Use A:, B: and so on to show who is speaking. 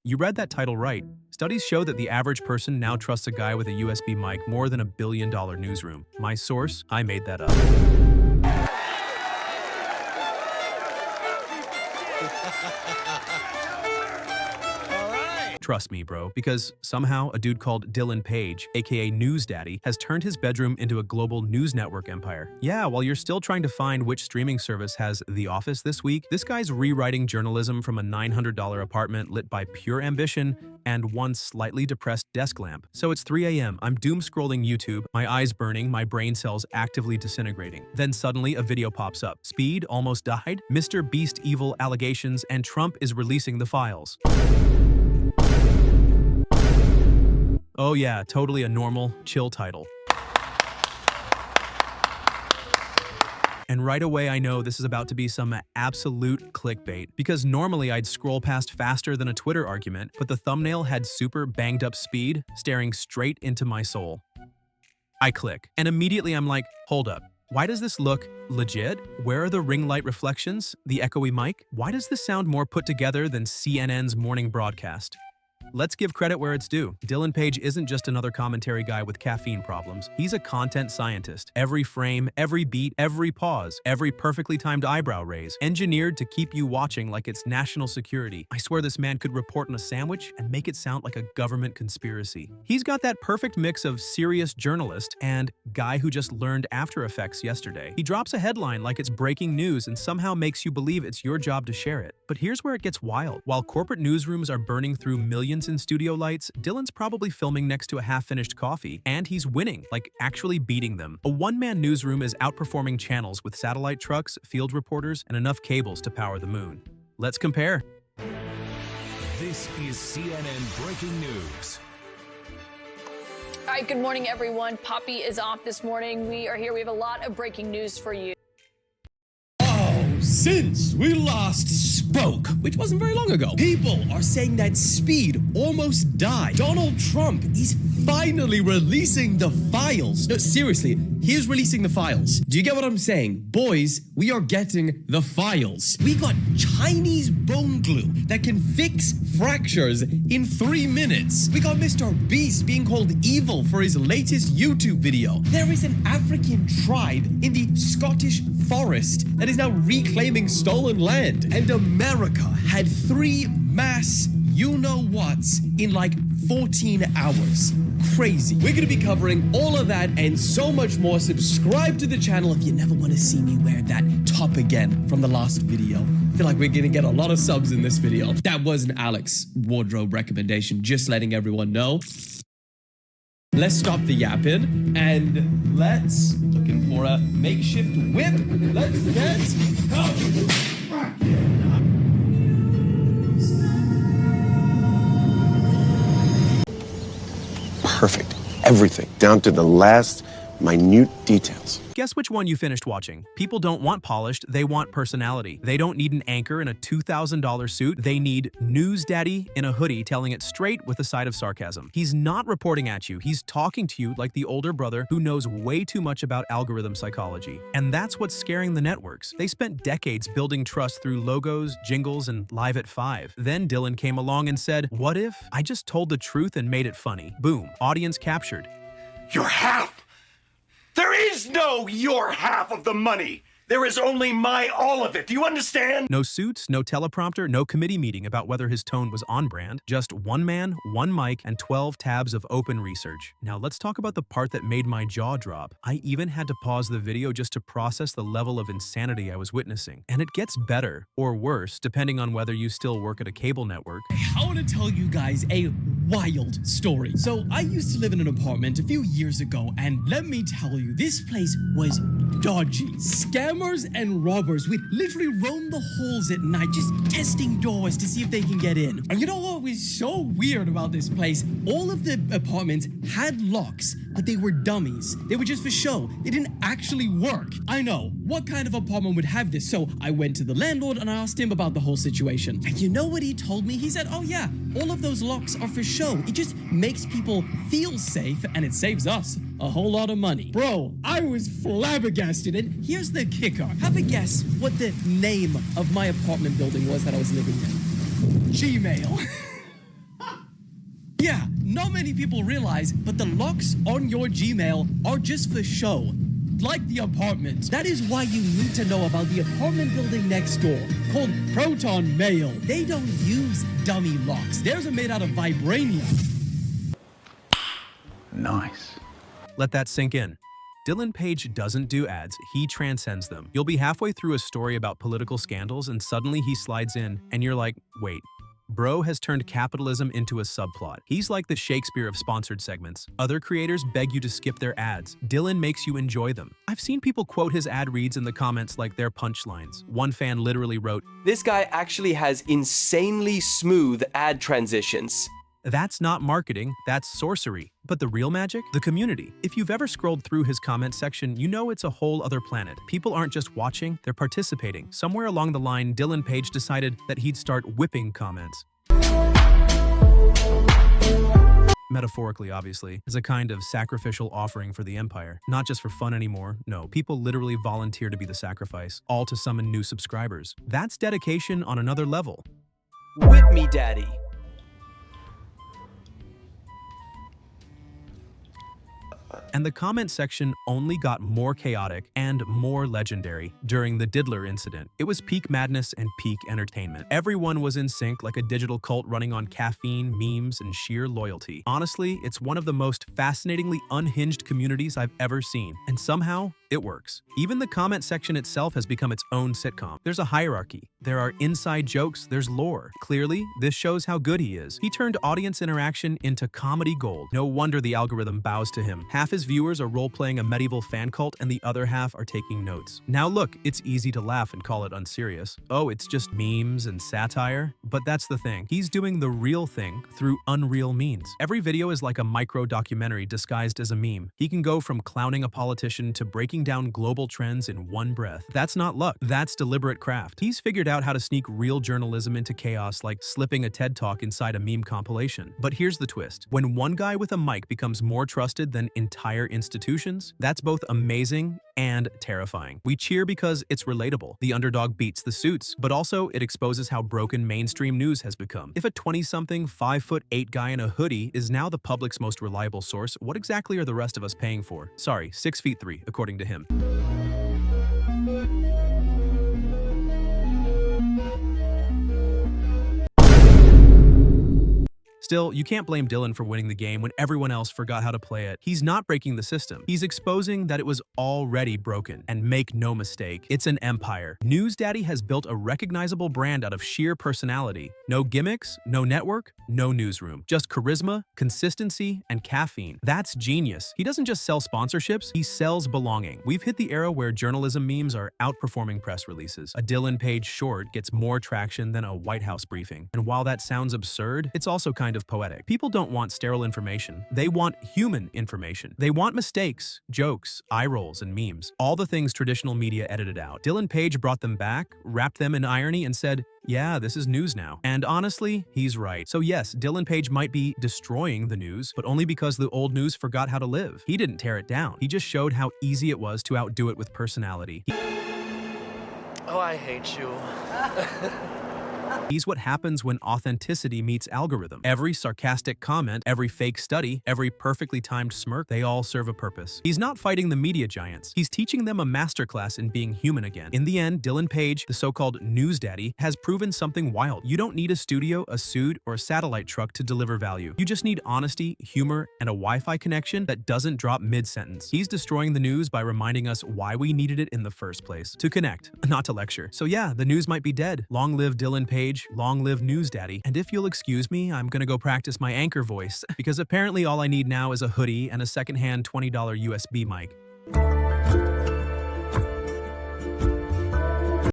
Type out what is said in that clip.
A: You read that title right. Studies show that the average person now trusts a guy with a USB mic more than $1 billion newsroom. My source? I made that up. Trust me, bro, because somehow a dude called Dylan Page, aka News Daddy, has turned his bedroom into a global news network empire. Yeah, while you're still trying to find which streaming service has The Office this week, this guy's rewriting journalism from a $900 apartment lit by pure ambition and one slightly depressed desk lamp. So it's 3 a.m., I'm doom scrolling YouTube, my eyes burning, my brain cells actively disintegrating. Then suddenly a video pops up. Speed almost died, Mr. Beast evil allegations, and Trump is releasing the files. Oh yeah, totally a normal, chill title. And right away I know this is about to be some absolute clickbait, because normally I'd scroll past faster than a Twitter argument, but the thumbnail had super banged up speed, staring straight into my soul. I click, and immediately I'm like, hold up. Why does this look legit? Where are the ring light reflections? The echoey mic? Why does this sound more put together than CNN's morning broadcast? Let's give credit where it's due. Dylan Page isn't just another commentary guy with caffeine problems. He's a content scientist. Every frame, every beat, every pause, every perfectly timed eyebrow raise, engineered to keep you watching like it's national security. I swear this man could report on a sandwich and make it sound like a government conspiracy. He's got that perfect mix of serious journalist and guy who just learned After Effects yesterday. He drops a headline like it's breaking news and somehow makes you believe it's your job to share it. But here's where it gets wild. While corporate newsrooms are burning through millions in studio lights, Dylan's probably filming next to a half-finished coffee, and he's winning, like actually beating them. A one-man newsroom is outperforming channels with satellite trucks, field reporters, and enough cables to power the moon. Let's compare.
B: This is CNN Breaking News.
C: All right, good morning, everyone. Poppy is off this morning. We are here. We have a lot of breaking news for you.
D: Since we last spoke, which wasn't very long ago, people are saying that Speed almost died. Donald Trump is finally releasing the files. No, seriously, he's releasing the files. Do you get what I'm saying? Boys, we are getting the files. We got Chinese bone glue that can fix fractures in 3 minutes. We got Mr. Beast being called evil for his latest YouTube video. There is an African tribe in the Scottish forest that is now reclaiming stolen land. And America had 3 mass you-know-whats in like 14 hours. Crazy. We're going to be covering all of that and so much more. Subscribe to the channel if you never want to see me wear that top again from the last video. I feel like we're going to get a lot of subs in this video. That was an Alex wardrobe recommendation, just letting everyone know. Let's stop the yapping and let's, looking for a makeshift whip, let's get
E: perfect. Everything, down to the last minute details.
A: Guess which one you finished watching? People don't want polished, they want personality. They don't need an anchor in a $2,000 suit, they need News Daddy in a hoodie telling it straight with a side of sarcasm. He's not reporting at you, he's talking to you like the older brother who knows way too much about algorithm psychology. And that's what's scaring the networks. They spent decades building trust through logos, jingles, and Live at 5. Then Dylan came along and said, what if I just told the truth and made it funny? Boom, audience captured.
F: Your half! There is no your half of the money. There is only my all of it. Do you understand?
A: No suits, no teleprompter, no committee meeting about whether his tone was on brand. Just one man, one mic, and 12 tabs of open research. Now let's talk about the part that made my jaw drop. I even had to pause the video just to process the level of insanity I was witnessing. And it gets better, or worse, depending on whether you still work at a cable network.
D: I want to tell you guys a wild story. So I used to live in an apartment a few years ago, and let me tell you, this place was dodgy. Scammers and robbers would literally roam the halls at night, just testing doors to see if they can get in. And you know what was so weird about this place? All of the apartments had locks, but they were dummies. They were just for show. They didn't actually work. I know, what kind of apartment would have this? So I went to the landlord and I asked him about the whole situation. And you know what he told me? He said, oh yeah, all of those locks are for show. It just makes people feel safe and it saves us a whole lot of money. Bro, I was flabbergasted. And here's the kicker. Have a guess what the name of my apartment building was that I was living in. Gmail. Yeah, not many people realize, but the locks on your Gmail are just for show. Like the apartment. That is why you need to know about the apartment building next door, called Proton Mail. They don't use dummy locks. Theirs are made out of vibranium.
F: Nice.
A: Let that sink in. Dylan Page doesn't do ads, he transcends them. You'll be halfway through a story about political scandals and suddenly he slides in and you're like, wait. Bro has turned capitalism into a subplot. He's like the Shakespeare of sponsored segments. Other creators beg you to skip their ads. Dylan makes you enjoy them. I've seen people quote his ad reads in the comments like they're punchlines. One fan literally wrote,
G: "This guy actually has insanely smooth ad transitions."
A: "That's not marketing, that's sorcery." But the real magic? The community. If you've ever scrolled through his comment section, you know it's a whole other planet. People aren't just watching, they're participating. Somewhere along the line, Dylan Page decided that he'd start whipping comments. Metaphorically, obviously, as a kind of sacrificial offering for the Empire. Not just for fun anymore, no, people literally volunteer to be the sacrifice, all to summon new subscribers. That's dedication on another level.
G: Whip me, daddy.
A: And the comment section only got more chaotic and more legendary during the Diddler incident. It was peak madness and peak entertainment. Everyone was in sync like a digital cult running on caffeine, memes, and sheer loyalty. Honestly, it's one of the most fascinatingly unhinged communities I've ever seen. And somehow, it works. Even the comment section itself has become its own sitcom. There's a hierarchy. There are inside jokes, there's lore. Clearly, this shows how good he is. He turned audience interaction into comedy gold. No wonder the algorithm bows to him. Half his viewers are role-playing a medieval fan cult and the other half are taking notes. Now look, it's easy to laugh and call it unserious. Oh, it's just memes and satire? But that's the thing. He's doing the real thing through unreal means. Every video is like a micro-documentary disguised as a meme. He can go from clowning a politician to breaking down global trends in one breath. That's not luck. That's deliberate craft. He's figured out how to sneak real journalism into chaos like slipping a TED Talk inside a meme compilation. But here's the twist. When one guy with a mic becomes more trusted than entire institutions, that's both amazing and terrifying. We cheer because it's relatable. The underdog beats the suits, but also it exposes how broken mainstream news has become. If a 20-something, 5'8" guy in a hoodie is now the public's most reliable source, what exactly are the rest of us paying for? Sorry, 6'3", according to him. Still, you can't blame Dylan for winning the game when everyone else forgot how to play it. He's not breaking the system. He's exposing that it was already broken. And make no mistake, it's an empire. News Daddy has built a recognizable brand out of sheer personality. No gimmicks, no network, no newsroom. Just charisma, consistency, and caffeine. That's genius. He doesn't just sell sponsorships, he sells belonging. We've hit the era where journalism memes are outperforming press releases. A Dylan Page short gets more traction than a White House briefing. And while that sounds absurd, it's also kind of poetic. People don't want sterile information. They want human information. They want mistakes, jokes, eye rolls, and memes. All the things traditional media edited out. Dylan Page brought them back, wrapped them in irony, and said, yeah, this is news now. And honestly, he's right. So yes, Dylan Page might be destroying the news, but only because the old news forgot how to live. He didn't tear it down. He just showed how easy it was to outdo it with personality.
G: Oh, I hate you.
A: He's what happens when authenticity meets algorithm. Every sarcastic comment, every fake study, every perfectly timed smirk, they all serve a purpose. He's not fighting the media giants. He's teaching them a masterclass in being human again. In the end, Dylan Page, the so-called news daddy, has proven something wild. You don't need a studio, a suit, or a satellite truck to deliver value. You just need honesty, humor, and a Wi-Fi connection that doesn't drop mid-sentence. He's destroying the news by reminding us why we needed it in the first place. To connect, not to lecture. So yeah, the news might be dead. Long live Dylan Page. Long live News Daddy. And if you'll excuse me, I'm gonna go practice my anchor voice because apparently all I need now is a hoodie and a secondhand $20 USB mic.